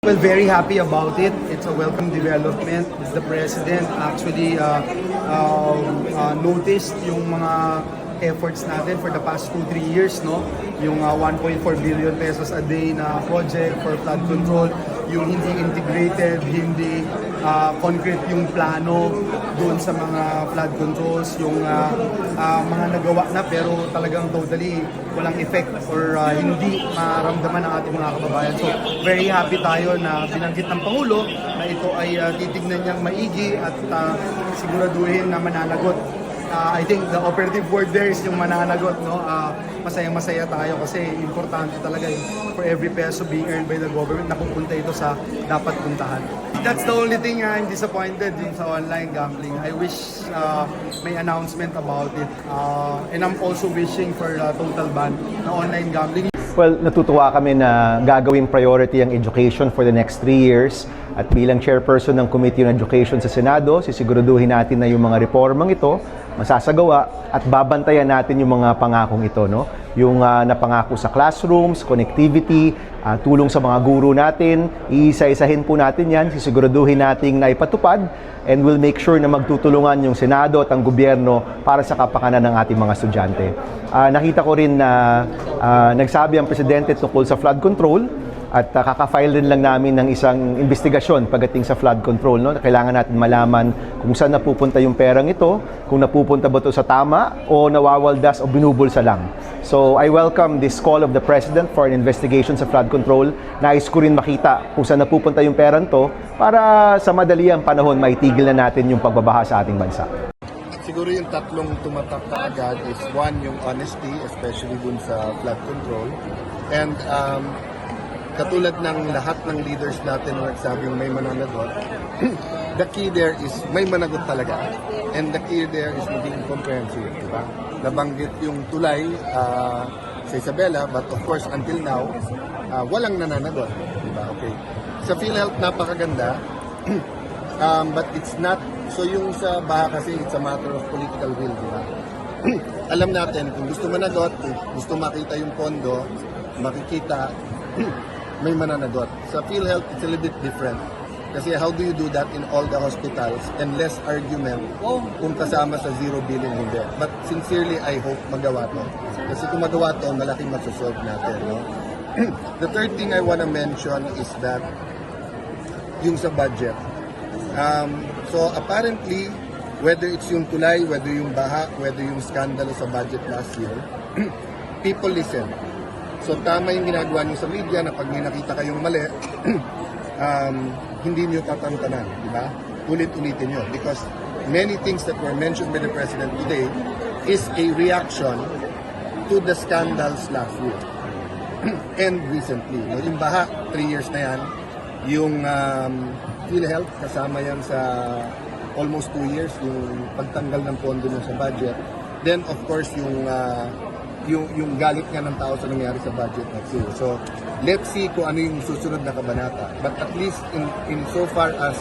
Well, very happy about it. It's a welcome development. The President actually noticed yung mga efforts natin for the past 2-3 years, no? Yung 1.4 billion pesos a day na project for flood control, yung hindi integrated, hindi concrete yung plano doon sa mga flood controls, yung mga nagawa na pero talagang totally walang effect or hindi maramdaman ng ating mga kababayan. So, very happy tayo na binanggit ng Pangulo na ito ay titignan niyang maigi at siguraduhin na mananagot. I think the operative word there is yung mananagot, no? Masayang-masaya tayo kasi importante talaga for every peso being earned by the government na pupunta ito sa dapat puntahan. That's the only thing I'm disappointed din sa online gambling. I wish may announcement about it. And I'm also wishing for a total ban na online gambling. Well, natutuwa kami na gagawing priority ang education for the next 3 years. At bilang chairperson ng Committee on Education sa Senado, sisiguraduhin natin na yung mga reformang ito masasagawa at babantayan natin yung mga pangakong ito, no? Yung napangako sa classrooms, connectivity, tulong sa mga guro natin, iisa-isahin po natin yan, sisiguraduhin nating naipatupad, and we'll make sure na magtutulungan yung Senado at ang gobyerno para sa kapakanan ng ating mga estudyante. Nakita ko rin na nagsabi ang Presidente tungkol sa flood control, at kaka-file rin lang namin ng isang investigasyon pagdating sa flood control, no? Kailangan natin malaman kung saan napupunta yung perang ito, kung napupunta ba ito sa tama o nawawaldas o binubulsa lang. So I welcome this call of the President for an investigation sa flood control. Nais ko rin makita kung saan napupunta yung perang to para sa madaliang panahon maitigil na natin yung pagbabaha sa ating bansa. Siguro yung tatlong tumatak na agad is one, yung honesty, especially dun sa flood control. And katulad ng lahat ng leaders natin na nagsabing may mananagot, the key there is may managot talaga. And the key there is maging comprehensive, di ba? Nabanggit yung tulay sa Isabela, but of course until now, walang nananagot, di ba? Okay. Sa PhilHealth, napakaganda, but it's not, so yung sa baha kasi, it's a matter of political will, di ba? Alam natin, kung gusto managot, kung gusto makita yung pondo, makikita, may mananagot. Sa PhilHealth, it's a little bit different. Kasi how do you do that in all the hospitals and less argument kung kasama sa 0 billion hindi. But sincerely, I hope magawa to. Kasi kung magawa to, malaking masosolve natin. No? The third thing I wanna mention is that yung sa budget. So apparently, whether it's yung tulay, whether yung baha, whether yung skandalo sa budget last year, people listen. So tama yung ginagawa niyo sa media na pag may nakita kayong mali, hindi niyo tatantanan, di ba? Ulit-ulitin niyo. Because many things that were mentioned by the President today is a reaction to the scandals last year and recently. Yung baha, 3 years na yan. Yung PhilHealth, kasama yan sa almost 2 years, yung pagtanggal ng pondo nyo sa budget. Then of course, yung galit nga ng tao sa nangyari sa budget next year. So, let's see kung ano yung susunod na kabanata. But at least in so far as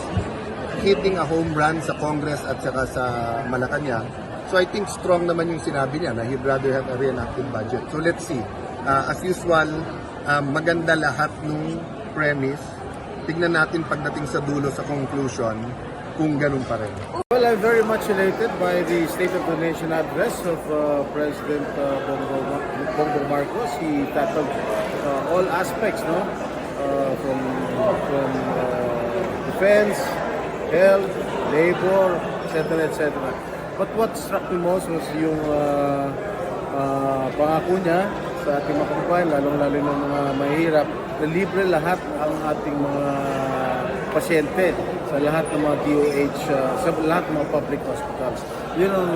hitting a home run sa Congress at saka sa Malacanang, so I think strong naman yung sinabi niya na he'd rather have a reenacted budget. So let's see. As usual, maganda lahat nung premise. Tignan natin pagdating sa dulo sa conclusion kung ganun pa rin. Well, I'm very much elated by the State of the Nation address of President Bongbong Marcos. He tackled all aspects, no, from defense, health, labor, etc., etc. But what struck me most was yung pangako niya sa ating mga kababayan, lalong-lalo ng mga mahirap, na libre lahat ang ating mga pasyente sa lahat ng mga DOH, sa lahat ng mga public hospitals. Yun ang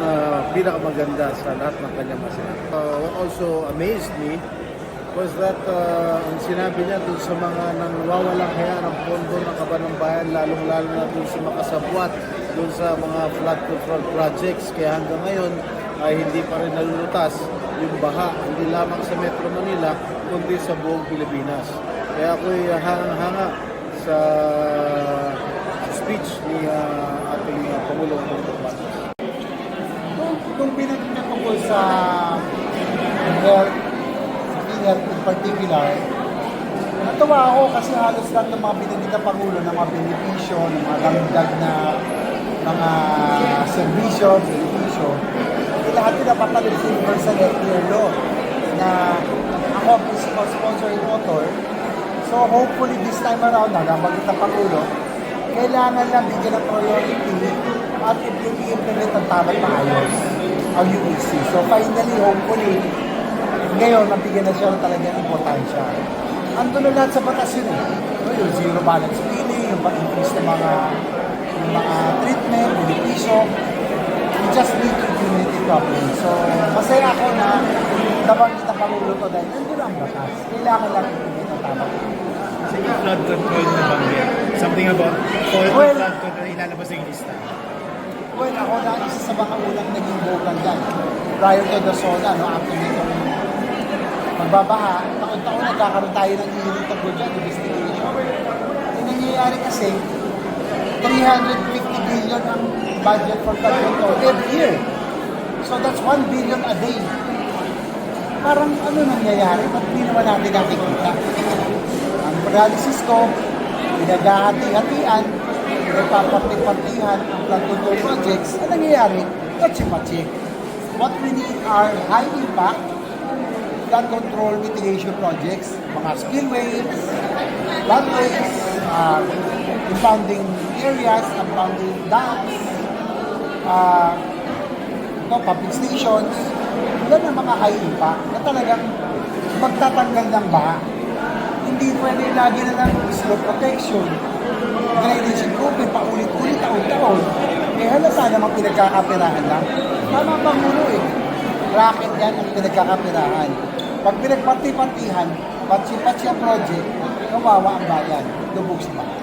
pinakamaganda sa lahat ng kanyang masasabi. What also amazed me was that ang sinabi niya dun sa mga nangwawalang haya ng pondo ng Kaban ng Bayan, lalong-lalo na dun sa makasabwat, dun sa mga flood control projects. Kaya hanggang ngayon ay hindi pa rin nalulutas yung baha, hindi lamang sa Metro Manila, kundi sa buong Pilipinas. Kaya ako'y hanga-hanga sa speech ni ating Pangulong Bongbong Marcos. Kung pinagtatungkol sa health in particular, Natuwa ako kasi halos lahat ng mga binigyan ng Pangulo ng mga benepisyo, ng mga dagdag na mga serbisyo, benepisyo, lahat pinapatalo sa Universal Healthcare Law na ako ang principal sponsor and author. So hopefully this time around, nabanggit ng Pangulo, kailangan lang bigyan ng priority at i-implement ang tamang maayos ang UEC. So finally, hopefully, ngayon, nabigyan na siya talaga ng importansya. Ando na lahat sa batas yun eh. Yung zero balance billing, yung pag-increase ng mga treatment, benepisyo. We just need to implement it properly. So, masaya ako na nabanggit ang Pangulo to dahil nandun ang batas. Kailangan lang implement ang tama. Sige, flood control na banggit. Something about flood control ilalabas yung lista. Well, ako na isa sa mga unang naging vocal dyan. Prior to the SONA, no, after nitong magbabaha, taon-taon nagkakaroon tayo ng hearing tungkol dyan, investigation. Yung nangyayari kasi, 350 billion ang budget for flood control every year. So that's 1 billion a day. Parang ano nangyayari? Ba't hindi naman natin nakikita? Ang paralysis ko, pinaghahati-hatian, pinagpapapit-partihan ang flood control projects. Ang nangyayari, patsi-patsi. What we need are high-impact flood control mitigation projects, mga spillways, floodways, impounding areas, impounding dams, pumping stations. Yan ang mga high impact na talagang magtatanggal ng baha. Hindi pwede lagi na lang slope protection, drainage improvement, paulit-ulit, taon-taon. Eh halata namang pinagkakapirahan lang. Tama bang mulo eh. Racket yan ang pinagkakapirahan. Pag pinagparti-partihan, patsi-patsi ang project, kawawa ang bayan, lubog sa bahay.